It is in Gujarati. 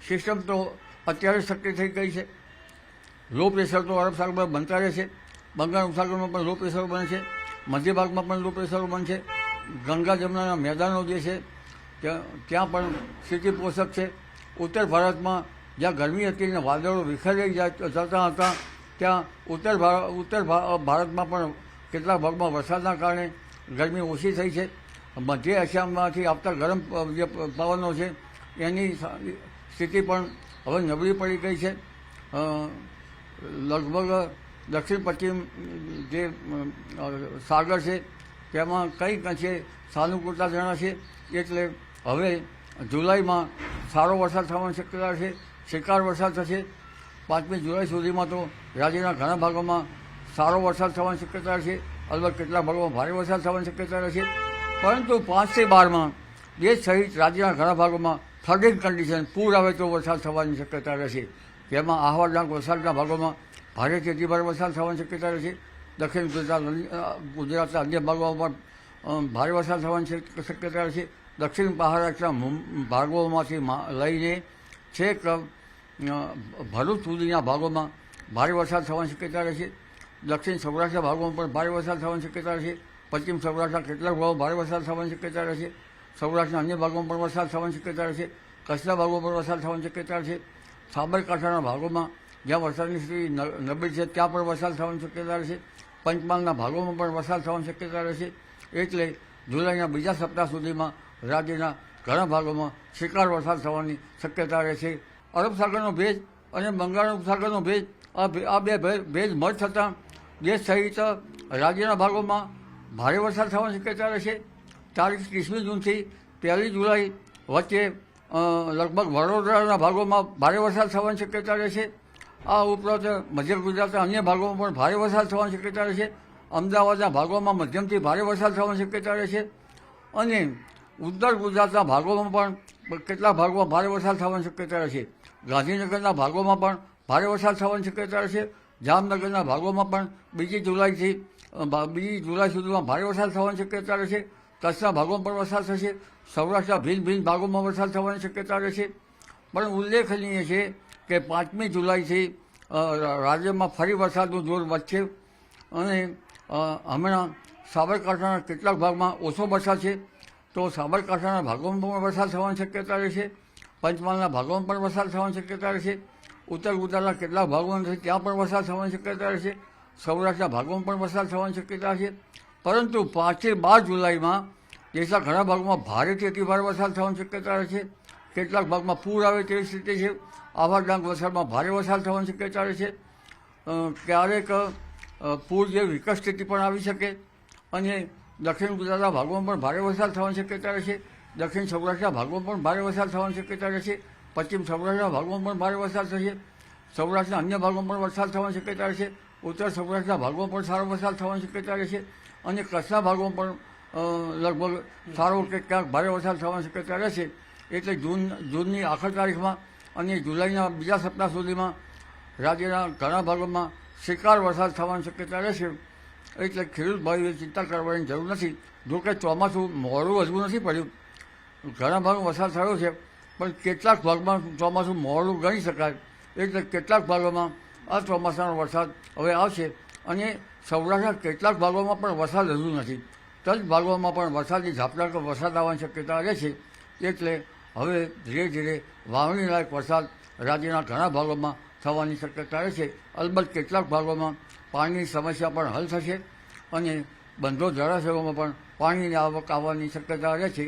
સિસ્ટમ તો અત્યારે શક્ય થઈ ગઈ છે. લો પ્રેશર તો અરબ સાગરમાં બનતા રહે છે, બંગાળ ઉપસાગરમાં પણ લો પ્રેશર બને છે, મધ્ય ભાગમાં પણ લો પ્રેશર બનશે. ગંગા જમનાના મેદાનો જે છે ત્યાં પણ સ્થિતિ પોષક છે. ઉત્તર ભારતમાં જ્યાં ગરમી હતી અને વાદળો વિખરાઈ જતા હતા, ત્યાં ઉત્તર ભારતમાં પણ કેટલાક ભાગમાં વરસાદના કારણે ગરમી ઓછી થઈ છે. મધ્ય એશિયામાંથી આવતા ગરમ જે પવનો છે એની સ્થિતિ પણ હવે નબળી પડી ગઈ છે. લગભગ દક્ષિણ પશ્ચિમ જે સાગર છે તેમાં કંઈક અંશે સાનુકૂળતા જણાશે. એટલે હવે જુલાઈમાં સારો વરસાદ થવાની શક્યતા છે, શિકાર વરસાદ થશે. 5મી જુલાઈ સુધીમાં તો રાજ્યના ઘણા ભાગોમાં સારો વરસાદ થવાની શક્યતા છે. અલબત્ત કેટલાક ભાગોમાં ભારે વરસાદ થવાની શક્યતા રહેશે. પરંતુ 5 થી 12માં દેશ સહિત રાજ્યના ઘણા ભાગોમાં ફ્લડિંગ કન્ડિશન, પૂર આવે તો વરસાદ થવાની શક્યતા રહેશે. જેમાં આહવા, ડાંગ, વલસાડના ભાગોમાં ભારેથી અતિભારે વરસાદ થવાની શક્યતા રહેશે. દક્ષિણ ગુજરાતના અન્ય ભાગોમાં પણ ભારે વરસાદ થવાની શક્યતા રહેશે. દક્ષિણ મહારાષ્ટ્રના ભાગોમાંથી લઈને છેક ભરૂચ સુધીના ભાગોમાં ભારે વરસાદ થવાની શક્યતા રહેશે. દક્ષિણ સૌરાષ્ટ્રના ભાગોમાં પણ ભારે વરસાદ થવાની શક્યતા રહેશે. પશ્ચિમ સૌરાષ્ટ્રના કેટલાક ભાગો ભારે વરસાદ થવાની શક્યતા રહેશે. સૌરાષ્ટ્રના અન્ય ભાગોમાં પણ વરસાદ થવાની શક્યતા રહેશે. કચ્છના ભાગોમાં પણ વરસાદ થવાની શક્યતા રહેશે. સાબરકાંઠાના ભાગોમાં જ્યાં વરસાદની સ્થિતિ નબળી છે ત્યાં પણ વરસાદ થવાની શક્યતા રહેશે. પંચમહાલના ભાગોમાં પણ વરસાદ થવાની શક્યતા રહેશે. એટલે જુલાઈના બીજા સપ્તાહ સુધીમાં રાજ્યના ઘણા ભાગોમાં શિકાર વરસાદ થવાની શક્યતા રહેશે. અરબ સાગરનો ભેજ અને બંગાળ ઉપસાગરનો ભેજ, આ બે ભેજ મર્જ થતાં દેશ સહિત રાજ્યના ભાગોમાં ભારે વરસાદ થવાની શક્યતા રહેશે. તારીખ 30મી જૂનથી 1 જુલાઈ વચ્ચે લગભગ વડોદરાના ભાગોમાં ભારે વરસાદ થવાની શક્યતા રહેશે. આ ઉપરાંત મધ્ય ગુજરાતના અન્ય ભાગોમાં પણ ભારે વરસાદ થવાની શક્યતા રહેશે. અમદાવાદના ભાગોમાં મધ્યમથી ભારે વરસાદ થવાની શક્યતા રહેશે. અને ઉત્તર ગુજરાતના ભાગોમાં પણ કેટલાક ભાગોમાં ભારે વરસાદ થવાની શક્યતા રહેશે. ગાંધીનગરના ભાગોમાં પણ ભારે વરસાદ થવાની શક્યતા રહેશે. જામનગરના ભાગોમાં પણ 2 જુલાઈ સુધીમાં ભારે વરસાદ થવાની શક્યતા રહેશે. કચ્છના ભાગોમાં પણ વરસાદ થશે. સૌરાષ્ટ્રના ભિન્ન ભાગોમાં વરસાદ થવાની શક્યતા રહેશે. પણ ઉલ્લેખનીય છે કે 5મી જુલાઈથી રાજ્યમાં ફરી વરસાદનું જોર વધશે. અને હમણાં સાબરકાંઠાના કેટલાક ભાગમાં ઓછો વરસાદ છે, તો સાબરકાંઠાના ભાગોમાં પણ વરસાદ થવાની શક્યતા રહેશે. પંચમહાલના ભાગોમાં પણ વરસાદ થવાની શક્યતા રહેશે. ઉત્તર ગુજરાતના કેટલાક ભાગોમાં ત્યાં પણ વરસાદ થવાની શક્યતા રહેશે. સૌરાષ્ટ્રના ભાગોમાં પણ વરસાદ થવાની શક્યતા છે. પરંતુ 5 થી 12 જુલાઈમાં દેશના ઘણા ભાગોમાં ભારેથી અતિભારે વરસાદ થવાની શક્યતા રહેશે. કેટલાક ભાગમાં પૂર આવે તેવી સ્થિતિ છે. આહવા, ડાંગ, વલસાડમાં ભારે વરસાદ થવાની શક્યતા રહેશે. ક્યારેક પૂર જેવી વિકટ સ્થિતિ પણ આવી શકે. અને દક્ષિણ ગુજરાતના ભાગોમાં પણ ભારે વરસાદ થવાની શક્યતા રહેશે. દક્ષિણ સૌરાષ્ટ્રના ભાગોમાં પણ ભારે વરસાદ થવાની શક્યતા રહેશે. પશ્ચિમ સૌરાષ્ટ્રના ભાગોમાં પણ ભારે વરસાદ થશે. સૌરાષ્ટ્રના અન્ય ભાગોમાં પણ વરસાદ થવાની શક્યતા રહેશે. ઉત્તર સૌરાષ્ટ્રના ભાગોમાં પણ સારો વરસાદ થવાની શક્યતા રહેશે. અને કચ્છના ભાગોમાં પણ લગભગ સારો કે ક્યાંક ભારે વરસાદ થવાની શક્યતા રહેશે. એટલે જૂનની આખર તારીખમાં અને જુલાઈના બીજા સપ્તાહ સુધીમાં રાજ્યના ઘણા ભાગોમાં શિકાર વરસાદ થવાની શક્યતા રહેશે. એટલે ખેડૂત ભાઈઓએ ચિંતા કરવાની જરૂર નથી. જોકે ચોમાસું મોડું હજુ નથી પડ્યું. ઘણા ભાગમાં વરસાદ થયો છે, પણ કેટલાક ભાગમાં ચોમાસું મોડું ગણી શકાય. એટલે કેટલાક ભાગોમાં આ ચોમાસાનો વરસાદ હવે આવશે. અને સૌરાષ્ટ્રના કેટલાક ભાગોમાં પણ વરસાદ હજુ નથી. તજ ભાગોમાં પણ વરસાદની ઝાપટા કે વરસાદ આવવાની શક્યતા રહેશે. એટલે હવે ધીરે ધીરે વાવણી લાયક વરસાદ રાજ્યના ઘણા ભાગોમાં થવાની શક્યતા રહેશે. અલબત્ત કેટલાક ભાગોમાં પાણીની સમસ્યા પણ હલ થશે. અને બંધો જળાશયોમાં પણ પાણીની આવક આવવાની શક્યતા રહેશે.